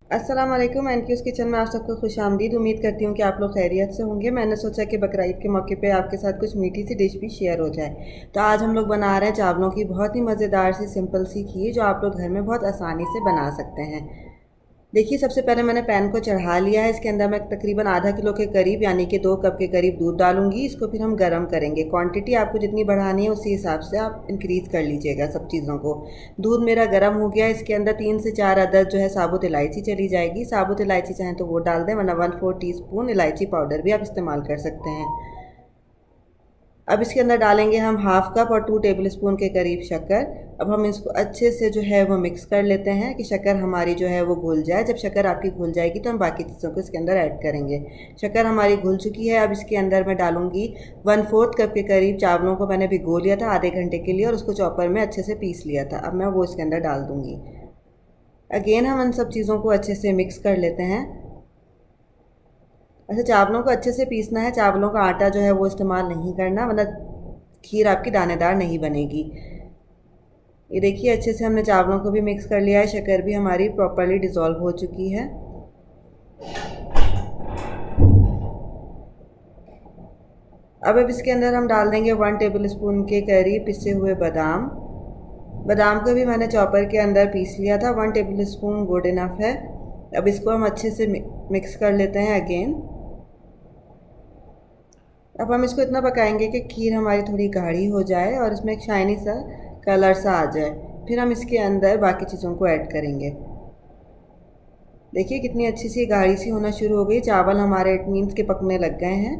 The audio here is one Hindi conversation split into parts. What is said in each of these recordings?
अस्सलाम वालेकुम। एनक्यूज़ किचन में आप सबको खुशामदीद। उम्मीद करती हूँ कि आप लोग खैरियत से होंगे। मैंने सोचा कि बकरीद के मौके पे आपके साथ कुछ मीठी सी डिश भी शेयर हो जाए। तो आज हम लोग बना रहे हैं चावलों की बहुत ही मज़ेदार सी सिंपल सी खीर, जो आप लोग घर में बहुत आसानी से बना सकते हैं। देखिए, सबसे पहले मैंने पैन को चढ़ा लिया है। इसके अंदर मैं तकरीबन आधा किलो के करीब यानी कि 2 कप के करीब दूध डालूंगी। इसको फिर हम गरम करेंगे। क्वांटिटी आपको जितनी बढ़ानी है उसी हिसाब से आप इंक्रीज़ कर लीजिएगा सब चीज़ों को। दूध मेरा गरम हो गया। इसके अंदर 3 से 4 अदद जो है साबुत इलायची चली जाएगी। साबुत इलायची चाहें तो वो डाल दें, वरना 1/4 टीस्पून इलायची पाउडर भी आप इस्तेमाल कर सकते हैं। अब इसके अंदर डालेंगे हम हाफ कप और 2 टेबल स्पून के करीब शक्कर। अब हम इसको अच्छे से जो है वो मिक्स कर लेते हैं कि शक्कर हमारी जो है वो घुल जाए। जब शक्कर आपकी घुल जाएगी तो हम बाकी चीज़ों को इसके अंदर ऐड करेंगे। शक्कर हमारी घुल चुकी है। अब इसके अंदर मैं डालूंगी 1/4 कप के करीब चावलों को मैंने भिगो लिया था आधे घंटे के लिए, और उसको चॉपर में अच्छे से पीस लिया था। अब मैं वो इसके अंदर डाल दूँगी। अगेन हम इन सब चीज़ों को अच्छे से मिक्स कर लेते हैं। अच्छा, चावलों को अच्छे से पीसना है। चावलों का आटा जो है वो इस्तेमाल नहीं करना, वरना खीर आपकी दानेदार नहीं बनेगी। ये देखिए, अच्छे से हमने चावलों को भी मिक्स कर लिया है। शक्कर भी हमारी प्रॉपरली डिज़ोल्व हो चुकी है। अब इसके अंदर हम डाल देंगे 1 टेबल स्पून के करीब पिसे हुए बादाम। बादाम को भी मैंने चॉपर के अंदर पीस लिया था। 1 टेबल स्पून गुड इनफ है। अब इसको हम अच्छे से मिक्स कर लेते हैं अगेन। अब हम इसको इतना पकाएंगे कि खीर हमारी थोड़ी गाढ़ी हो जाए और इसमें एक शाइनी सा कलर सा आ जाए। फिर हम इसके अंदर बाकी चीज़ों को ऐड करेंगे। देखिए, कितनी अच्छी सी गाढ़ी सी होना शुरू हो गई। चावल हमारे इट मीन्स के पकने लग गए हैं।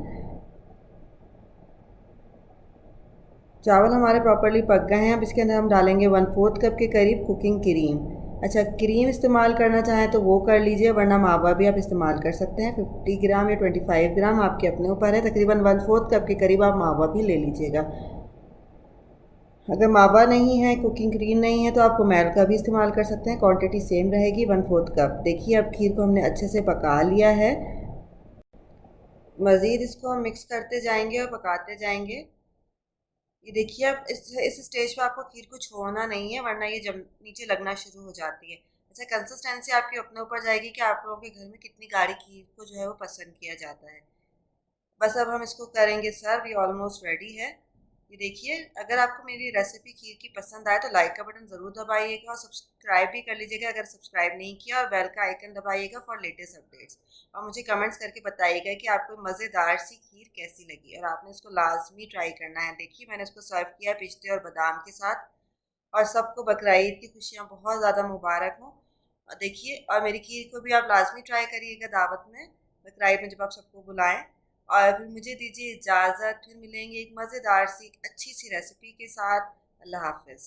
चावल हमारे प्रॉपरली पक गए हैं। अब इसके अंदर हम डालेंगे 1/4 कप के करीब कुकिंग क्रीम। अच्छा, क्रीम इस्तेमाल करना चाहें तो वो कर लीजिए, वरना मावा भी आप इस्तेमाल कर सकते हैं। 50 ग्राम या 25 ग्राम आपके अपने ऊपर है। तकरीबन 1/4 कप के करीब आप मावा भी ले लीजिएगा। अगर मावा नहीं है, कुकिंग क्रीम नहीं है, तो आप कुमेल का भी इस्तेमाल कर सकते हैं। क्वांटिटी सेम रहेगी, 1/4 कप। देखिए, अब खीर को हमने अच्छे से पका लिया है। मज़ीद इसको हम मिक्स करते जाएंगे और पकाते जाएंगे। ये देखिए, अब इस स्टेज पे आपको खीर को छोड़ना नहीं है, वरना ये जम नीचे लगना शुरू हो जाती है। अच्छा, कंसिस्टेंसी आपके अपने ऊपर जाएगी कि आप लोगों के घर में कितनी गाढ़ी खीर को जो है वो पसंद किया जाता है। बस अब हम इसको करेंगे सर्व। ये ऑलमोस्ट रेडी है। ये देखिए, अगर आपको मेरी रेसिपी खीर की पसंद आए तो लाइक का बटन ज़रूर दबाइएगा और सब्सक्राइब भी कर लीजिएगा अगर सब्सक्राइब नहीं किया, और बेल का आइकन दबाइएगा फॉर लेटेस्ट अपडेट्स। और मुझे कमेंट्स करके बताइएगा कि आपको मज़ेदार सी खीर कैसी लगी, और आपने इसको लाजमी ट्राई करना है। देखिए, मैंने इसको सर्व किया पिस्ते और बादाम के साथ। और सबको बकरीद की खुशियाँ बहुत ज़्यादा मुबारक हों। और देखिए, और मेरी खीर को भी आप लाजमी ट्राई करिएगा दावत में, बकरीद में जब आप सबको बुलाएं। और फिर मुझे दीजिए इजाज़त। फिर मिलेंगे एक मज़ेदार सी अच्छी सी रेसिपी के साथ। अल्लाह हाफ़िज़।